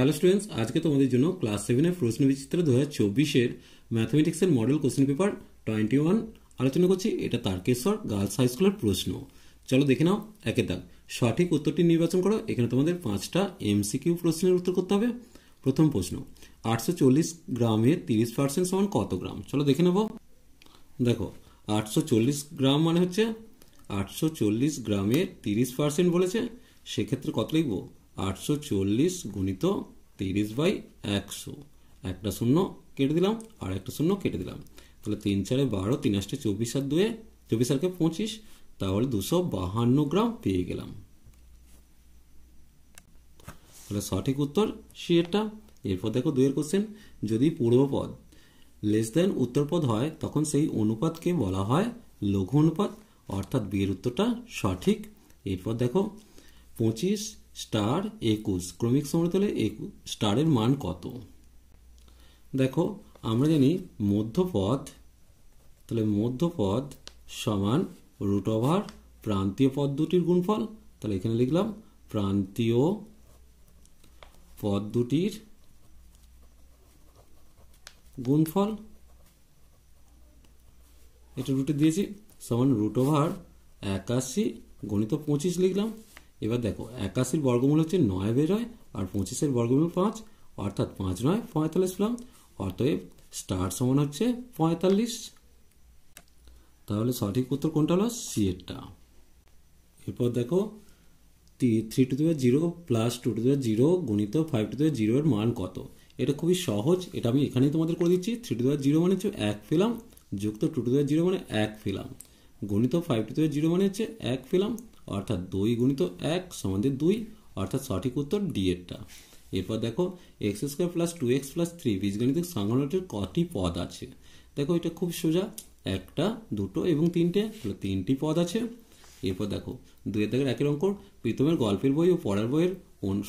Hello students, আজকে তোমাদের জন্য ক্লাস 7 প্রশ্ন বিচিত্র 2024 ম্যাথমেটিক্সের মডেল কোশ্চেন পেপার 21 আলোচনা করছি। এটা তারকেশ্বর গার্লস হাই স্কুলের প্রশ্ন। চলো দেখে নাও। একের দাগ, সঠিক উত্তরটি নির্বাচন করো। এখানে তোমাদের 5টা এমসিকিউ প্রশ্নের উত্তর করতে হবে। প্রথম প্রশ্ন, 840 গ্রামের 30% সমান কত গ্রাম? চলো দেখে নেব। দেখো, 840 গ্রাম মানে হচ্ছে 840 গ্রামের 30% বলেছে। সেক্ষেত্রে কত লিখবো? 840 গুণিত 30/100। একটা শূন্য কেটে দিলাম আর একটা শূন্য কেটে দিলাম। তাহলে 3 4 12, 3 8 24 আর 2 24 আর 25, তাহলে 252 গ্রাম পেয়ে গেলাম। তাহলে সঠিক উত্তর সি এরটা। এরপর দেখো 2 এর কোশ্চেন, যদি পূর্বপদ লেস দেন উত্তরপদ হয় তখন সেই অনুপাতকে বলা হয় লঘু অনুপাত, অর্থাৎ বি এর উত্তরটা সঠিক। এরপর দেখো 25 স্টার 21 ক্রমিক সমতলে স্টারের মান কত? দেখো, আমরা জানি মধ্যপদ, তাহলে মধ্যপদ সমান রুট ওভার প্রান্তীয় পদ দুটির গুণফল। তাহলে এখানে লিখলাম প্রান্তীয় পদ দুটির গুণফল, এটা রুটে দিয়েছি, সমান রুট ওভার 81 গণিত 25 লিখলাম। এবার দেখো 81 বর্গমূল হচ্ছে 9 বের হয়, আর 25 বর্গমূল 5, অর্থাৎ 5 9 45 পেলাম। অতএব স্টার সমান হচ্ছে 45। তাহলে সঠিক উত্তর কোনটা হলো? সি এরটা। এরপর দেখো 3 to the power 0 plus 2 to the power 0 গুণিত 5 টু দি পাওয়ার 0 এর মান কত? এটা খুবই সহজ, এটা আমি এখানেই তোমাদের করে দিচ্ছি। 3 টু দি পাওয়ার 0 মানে হচ্ছে 1 পেলাম, যুক্ত 2 টু দি পাওয়ার 0 মানে 1 পেলাম, গুণিত 5 টু দি পাওয়ার 0 মানে হচ্ছে 1 পেলাম, অর্থাৎ 2 গুণিত 1 সমান 2, অর্থাৎ সঠিক উত্তর ডি এরটা। এরপর দেখো x² প্লাস 2x প্লাস 3 বীজগণিতিক সংখ্যাটির কটি পদ আছে? দেখো এটা খুব সোজা, একটা, দুটো এবং তিনটে, তাহলে 3টি পদ আছে। এরপর দেখো 2 এর দাগের একের অঙ্ক, প্রীতমের গল্পের বই ও পড়ার বইয়ের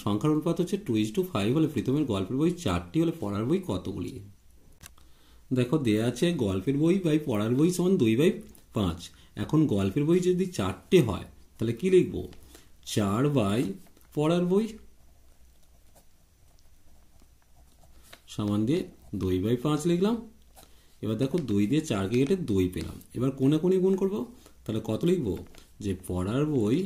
সংখ্যার অনুপাত হচ্ছে 2:5 হলে প্রীতমের গল্পের বই 4টি হলে পড়ার বই কতগুলি? দেখো দেয়া আছে গল্পের বই বাই পড়ার বই সমান 2/5। এখন গল্পের বই যদি 4টে হয় তাহলে কি লিখব? 4 বাই পড়ার বই সমান দিয়ে 2/5 লিখলাম। এবার দেখো 2 দিয়ে 4কে কেটে 2 পেলাম। এবার কোনাকুনি গুণ করব, তাহলে কত লিখব? যে পড়ার বই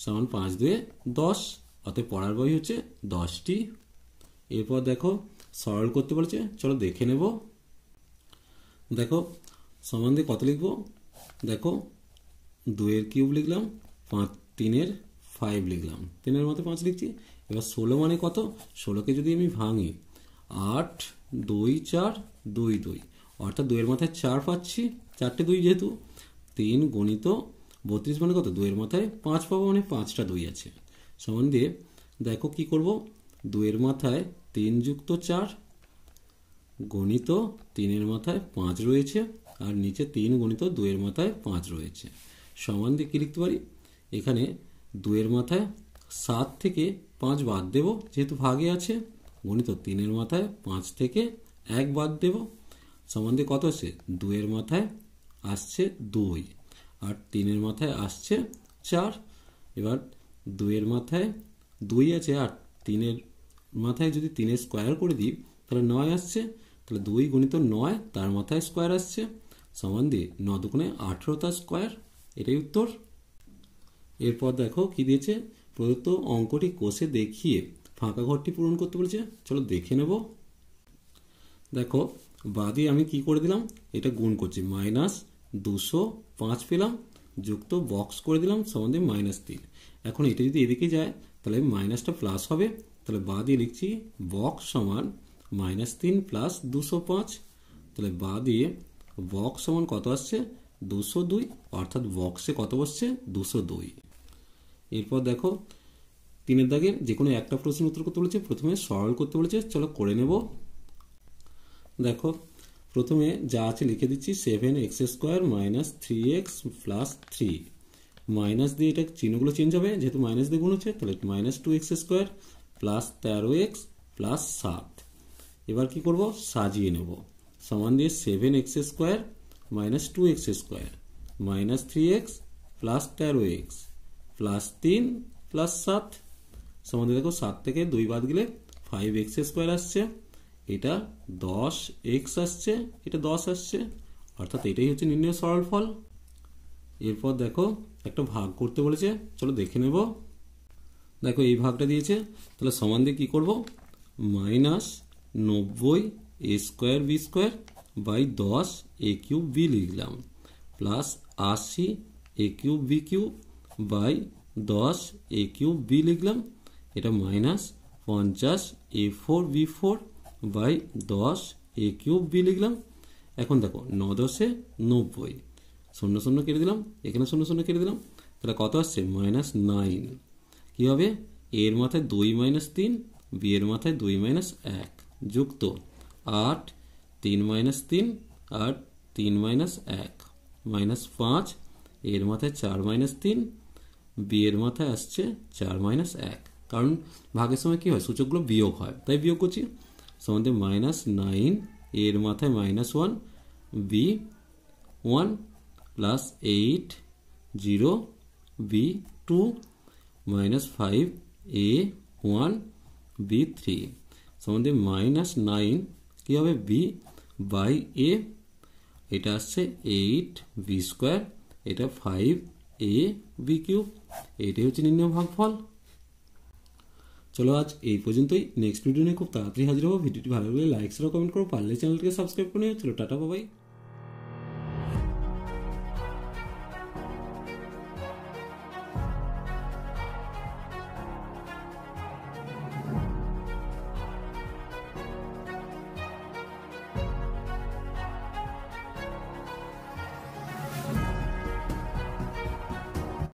সমান 5 2 10, অতএব পড়ার বই হচ্ছে 10টি। এরপর দেখো সরল করতে বলেছে, চলো দেখে নেব। দেখো সমান দিয়ে কত লিখব? দেখো 2 এর কিউব লিখলাম, 3 এর 5 লিখলাম, 3 এর মধ্যে 5 লিখছি। এবার 16 মানে কত? 16কে যদি আমি ভাঙি 8 2 4 2 2, অর্থাৎ 2 এর মাথায় 4 পাচ্ছি, 4টে 2 যেহেতু। 3 গুণিত 32 মানে কত? 2 এর মাথায় 5 পাবো, মানে 5টা 2 আছে। সমান দিয়ে দেখো কি করব? 2 এর মাথায় 3 যুক্ত 4 গণিত 3 এর মাথায় 5 রয়েছে, আর নিচে 3 গণিত 2 এর মাথায় 5 রয়েছে। সমান দিয়ে কি লিখতে পারি? এখানে 2 এর মাথায় 7 থেকে 5 বাদ দেব, যেহেতু ভাগে আছে, গণিত 3 এর মাথায় 5 থেকে 1 বাদ দেব। সমান দিয়ে কত আসছে? 2 এর মাথায় আসছে 2, আর 3 এর মাথায় আসছে 4। এবার 2 এর মাথায় 2 আছে, আর 3 এর মাথায় যদি 3 এর স্কোয়ার করে দিই তাহলে 9 আসছে। তাহলে 2 গুণিত 9, তার মাথায় স্কোয়ার আসছে, সমান দিয়ে 9 দুগুণে 18 তার স্কোয়ার। এটাই উত্তর। এরপর দেখো কি দিয়েছে? প্রদত্ত অঙ্কটি কষে দেখিয়ে ফাঁকা ঘরটি পূরণ করতে বলেছে। চলো দেখে নেব। দেখো বাদে আমি কি করে দিলাম? এটা গুণ করছি, -205 পেলাম, যুক্ত বক্স করে দিলাম, সমান দিয়ে -3। এখন এটা যদি এদিকে যায় তাহলে মাইনাসটা প্লাস হবে, তাহলে বাদে লিখছি বক্স সমান -3 প্লাস 205। তাহলে বাদে বক্স সমান কত আসছে? 202, অর্থাৎ বক্সে কত বসছে? 202। এরপর দেখো 3 এর দাগের যে কোনো একটা প্রশ্নের উত্তর করতে বলেছে, প্রথমে সরল করতে বলেছে, চলো করে নেব। দেখো প্রথমে যা আছে লিখে দিচ্ছি, 7x² - 3x + 3, মাইনাস দিয়ে এটা চিহ্নগুলো চেঞ্জ হবে, যেহেতু মাইনাস দিয়ে গুণ হচ্ছে, তাহলে -2x² + 13x + 7। এবার কি করব? সাজিয়ে নেব। সমান দিয়ে 7x² - 2x² -3x + 13x + 3 + 7, সমাধান দেখো 7 থেকে 2 বাদ গেলে 5x² আসছে, এটা 10x আসছে, এটা 10 আসছে, অর্থাৎ এটাই হচ্ছে নির্ণয় সরল ফল। এরপর দেখো একটা ভাগ করতে বলেছে, চলো দেখে নেব। দেখো এই ভাগটা দিয়েছে, তাহলে সমান দিয়ে কী করবো, -90a²b² বাই 10a³ লিখলাম, প্লাস 80a³b³ বাই 10a³ লিখলাম, এটা -50a4b² বাই 10a³ লিখলাম। এখন দেখো 9 10 90, 0 0 কেটে দিলাম, এখানে 0 0 কেটে দিলাম, তাহলে কত আসছে, -9। কী হবে, এর মাথায় 2 - 3, বি এর মাথায় 2 - 1 যুক্ত 8 3 - 3 আর 3 - 1 -5, এর মাথায় 4 - 3, বি এর মাথায় আসছে 4 - 1, কারণ ভাগের সময় কি হয়, সূচকগুলো বিয়োগ হয়, তাই বিয়োগ করছি। সমান -9, এর মাথায় -1, বি 1 প্লাস 8 0 বি 2 -5 এ 1 বি 3 সমান -9 কী হবে, বি বাই এ, এটা আসছে 8b², এটা 5ab³, এটাই হচ্ছে নির্ণয় ভাগফল। চলো আজ এই পর্যন্তই, নেক্সট ভিডিও নিয়ে খুব তাড়াতাড়ি হাজির হবো। ভিডিওটি ভালো লাগলে লাইক শেয়ার কমেন্ট করো, পারলে চ্যানেলটিকে সাবস্ক্রাইব করে নিও। চলো টাটা বাই।